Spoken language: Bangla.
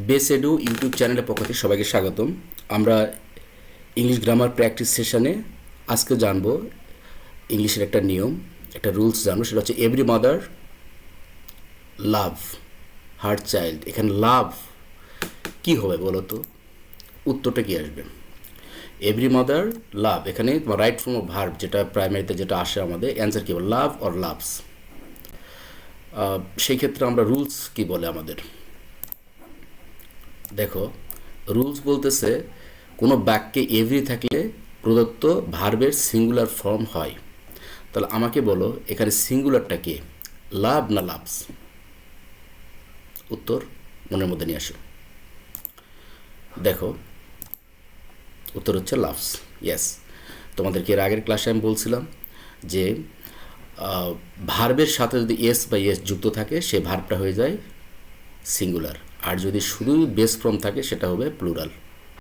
বেস এডু ইউটিউব চ্যানেলের পক্ষ থেকে সবাইকে স্বাগতম। আমরা ইংলিশ গ্রামার প্র্যাকটিস সেশনে আজকে জানবো ইংলিশের একটা নিয়ম, একটা রুলস জানবো। সেটা হচ্ছে এভরি মাদার লাভ হার চাইল্ড। এখানে লাভ কি হবে বলো তো? উত্তরটা কি আসবে? এভরি মাদার লাভ, এখানে রাইট ফর্ম অফ ভার্ব যেটা প্রাইমারিতে যেটা আসে আমাদের অ্যান্সার কী হবে? লাভ অর লাভস। সেই ক্ষেত্রে আমরা রুলস কি বলে আমাদের দেখো, রুলস বলতেছে কোনো বাক্যে এভরি থাকলে প্রদত্ত ভার্বের সিঙ্গুলার ফর্ম হয়। তাহলে আমাকে বলো এখানে সিঙ্গুলারটা কে, লাভ না লাভস? উত্তর মনের মধ্যে নিয়ে আসো। দেখো উত্তর হচ্ছে লাভস। ইয়েস, তোমাদেরকে এর আগের ক্লাসে আমি বলছিলাম যে ভার্বের সাথে যদি এস বা এস যুক্ত থাকে সে ভার্বটা হয়ে যায় সিঙ্গুলার, আর যদি শুধু বেস ফর্ম থাকে সেটা হবে প্লুরাল।